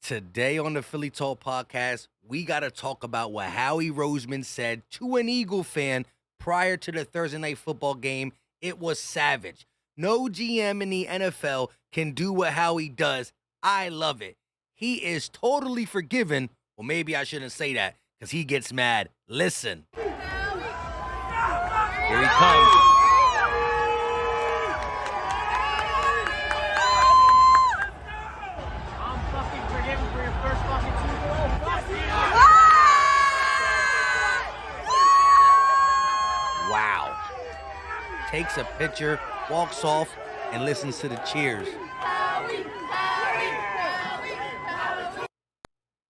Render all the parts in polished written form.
Today on the Philly Talk podcast, we got to talk about what Howie Roseman said to an Eagle fan prior to the Thursday night football game. It was savage. No GM in the NFL can do what Howie does. I love it. He is totally forgiven. Well, maybe I shouldn't say that because he gets mad. Listen. Here he comes. Wow. Takes a picture, walks off, and listens to the cheers.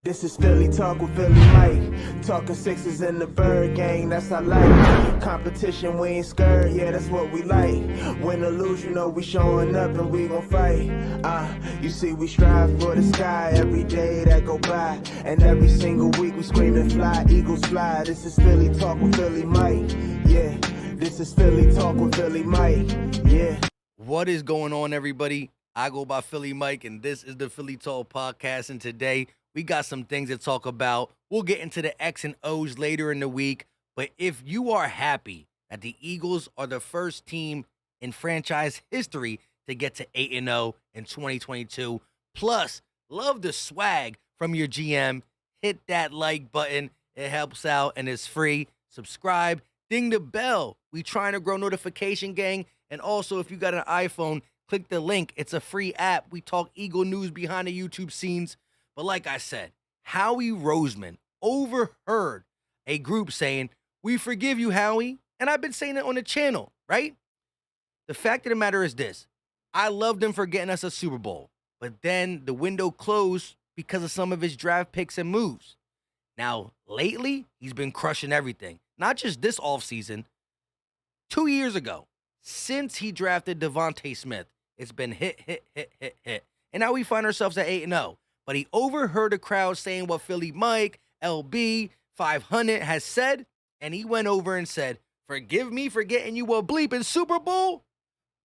This is Philly Talk with Philly Mike. Talking sixes in the bird gang, that's I like. Competition, we ain't scared, yeah, that's what we like. Win or lose, you know we showing up and we gon' fight. You see we strive for the sky every day that go by. And every single week we scream and fly, eagles fly. This is Philly Talk with Philly Mike, yeah. This is Philly Talk with Philly Mike, yeah. What is going on, everybody? I go by Philly Mike, and this is the Philly Talk podcast, and today we got some things to talk about. We'll get into the X and O's later in the week. But if you are happy that the Eagles are the first team in franchise history to get to 8-0 in 2022, plus love the swag from your GM, hit that like button. It helps out and it's free. Subscribe, ding the bell. We trying to grow notification gang. And also, if you got an iPhone, click the link. It's a free app. We talk Eagle news behind the YouTube scenes. But like I said, Howie Roseman overheard a group saying, "We forgive you, Howie." And I've been saying it on the channel, right? The fact of the matter is this. I loved him for getting us a Super Bowl. But then the window closed because of some of his draft picks and moves. Now, lately, he's been crushing everything. Not just this offseason. 2 years ago, since he drafted Devontae Smith, it's been hit. And now we find ourselves at 8-0. But he overheard the crowd saying what Philly Mike, LB, 500 has said, and he went over and said, "Forgive me for getting you a bleeping Super Bowl?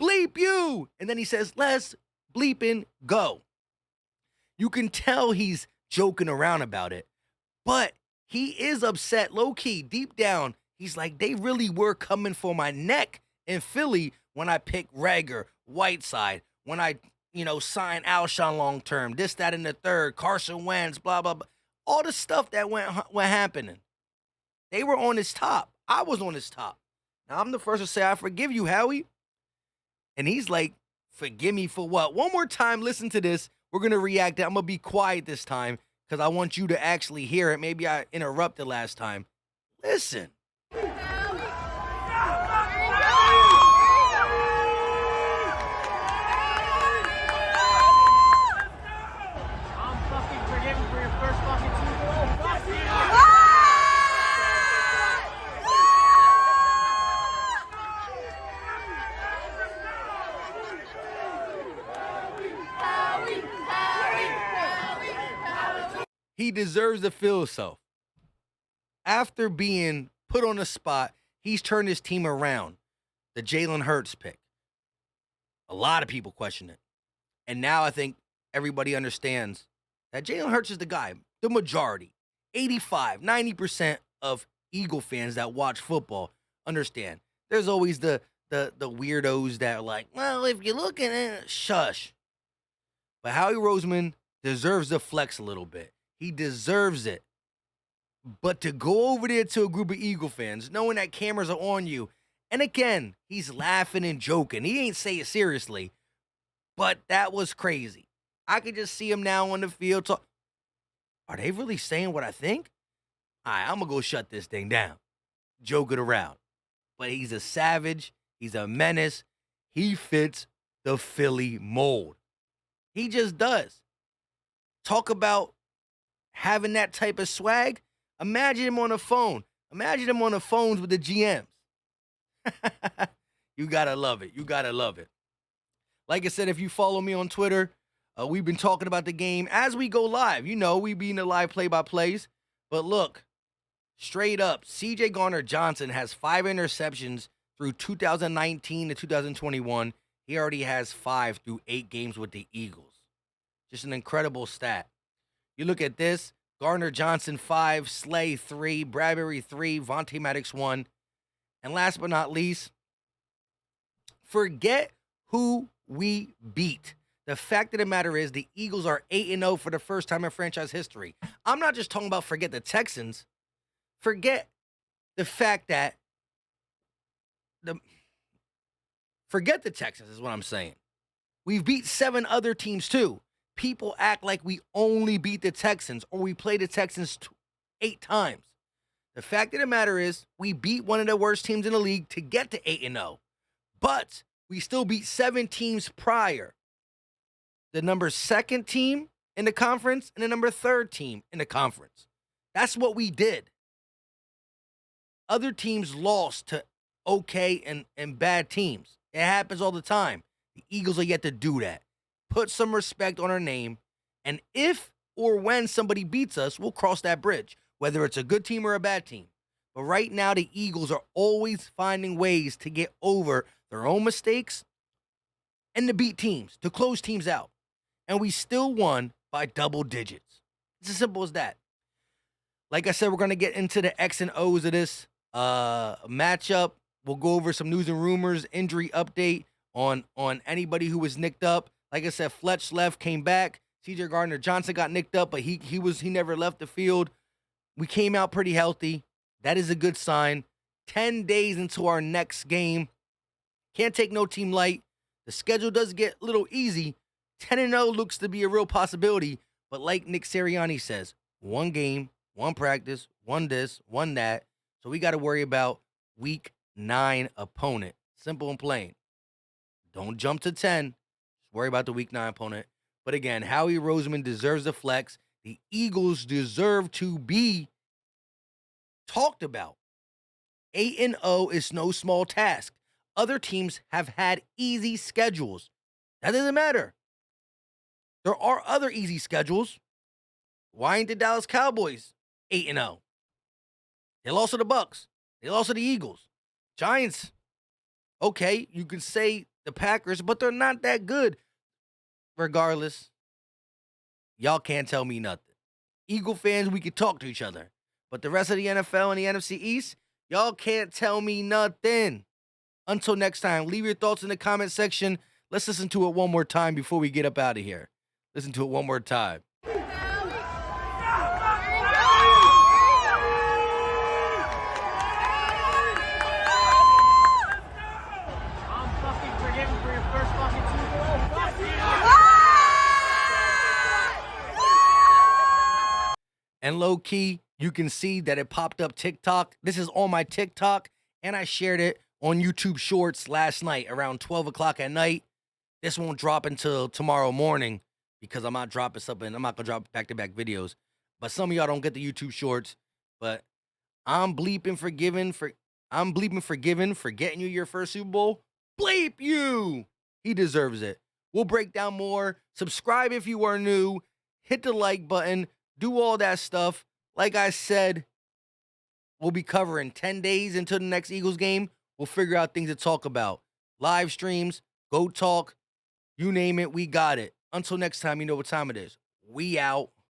Bleep you!" And then he says, "Let's bleeping go." You can tell he's joking around about it, but he is upset low-key, deep down. He's like, they really were coming for my neck in Philly when I picked Rager, Whiteside, when I sign Alshon long term, this, that, and the third, Carson Wentz, blah, blah, blah. All the stuff that went happening. They were on his top. I was on his top. Now, I'm the first to say, I forgive you, Howie. And he's like, forgive me for what? One more time, listen to this. We're going to react. I'm going to be quiet this time because I want you to actually hear it. Maybe I interrupted last time. Listen. He deserves to feel so. After being put on the spot, he's turned his team around. The Jalen Hurts pick. A lot of people question it. And now I think everybody understands that Jalen Hurts is the guy. The majority, 85, 90% of Eagle fans that watch football understand. There's always the weirdos that are like, well, if you're looking at it, shush. But Howie Roseman deserves to flex a little bit. He deserves it. But to go over there to a group of Eagle fans, knowing that cameras are on you, and again, he's laughing and joking. He ain't say it seriously, but that was crazy. I could just see him now on the field talk. Are they really saying what I think? All right, I'm going to go shut this thing down. Joking around. But he's a savage. He's a menace. He fits the Philly mold. He just does. Talk about having that type of swag. Imagine him on the phone. Imagine him on the phones with the GMs. You gotta love it. You gotta love it. Like I said, if you follow me on Twitter, we've been talking about the game as we go live. You know, we be in the live play-by-plays. But look, straight up, C.J. Garner-Johnson has 5 interceptions through 2019 to 2021. He already has 5 through 8 games with the Eagles. Just an incredible stat. You look at this, Gardner Johnson 5, Slay 3, Bradbury 3, Vontae Maddox 1. And last but not least, forget who we beat. The fact of the matter is the Eagles are 8-0 for the first time in franchise history. I'm not just talking about forget the Texans. Forget the fact that forget the Texans is what I'm saying. We've beat 7 other teams too. People act like we only beat the Texans or we played the Texans 8 times. The fact of the matter is we beat one of the worst teams in the league to get to 8-0. But we still beat 7 teams prior. The number 2nd team in the conference and the number 3rd team in the conference. That's what we did. Other teams lost to okay and bad teams. It happens all the time. The Eagles are yet to do that. Put some respect on our name. And if or when somebody beats us, we'll cross that bridge, whether it's a good team or a bad team. But right now, the Eagles are always finding ways to get over their own mistakes and to beat teams, to close teams out. And we still won by double digits. It's as simple as that. Like I said, we're going to get into the X and O's of this matchup. We'll go over some news and rumors, injury update on anybody who was nicked up. Like I said, Fletch left, came back. CJ Gardner-Johnson got nicked up, but he never left the field. We came out pretty healthy. That is a good sign. 10 days into our next game. Can't take no team light. The schedule does get a little easy. 10-0 looks to be a real possibility, but like Nick Sirianni says, one game, one practice, one this, one that. So we got to worry about week 9 opponent. Simple and plain. Don't jump to 10. Just worry about the week 9 opponent. But again, Howie Roseman deserves a flex. The Eagles deserve to be talked about. 8-0 is no small task. Other teams have had easy schedules. That doesn't matter. There are other easy schedules. Why ain't the Dallas Cowboys 8-0? They lost to the Bucks. They lost to the Eagles. Giants, okay, you can say the Packers, but they're not that good. Regardless, y'all can't tell me nothing. Eagle fans, we can talk to each other. But the rest of the NFL and the NFC East, y'all can't tell me nothing. Until next time, leave your thoughts in the comment section. Let's listen to it one more time before we get up out of here. Listen to it one more time. And low key, you can see that it popped up TikTok. This is on my TikTok, and I shared it on YouTube Shorts last night around 12 o'clock at night. This won't drop until tomorrow morning because I'm not dropping something. I'm not going to drop back-to-back videos. But some of y'all don't get the YouTube Shorts. But I'm bleeping forgiven for getting you your first Super Bowl. Bleep you! He deserves it. We'll break down more. Subscribe if you are new. Hit the like button. Do all that stuff. Like I said, we'll be covering 10 days until the next Eagles game. We'll figure out things to talk about. Live streams, go talk, you name it, we got it. Until next time, you know what time it is. We out.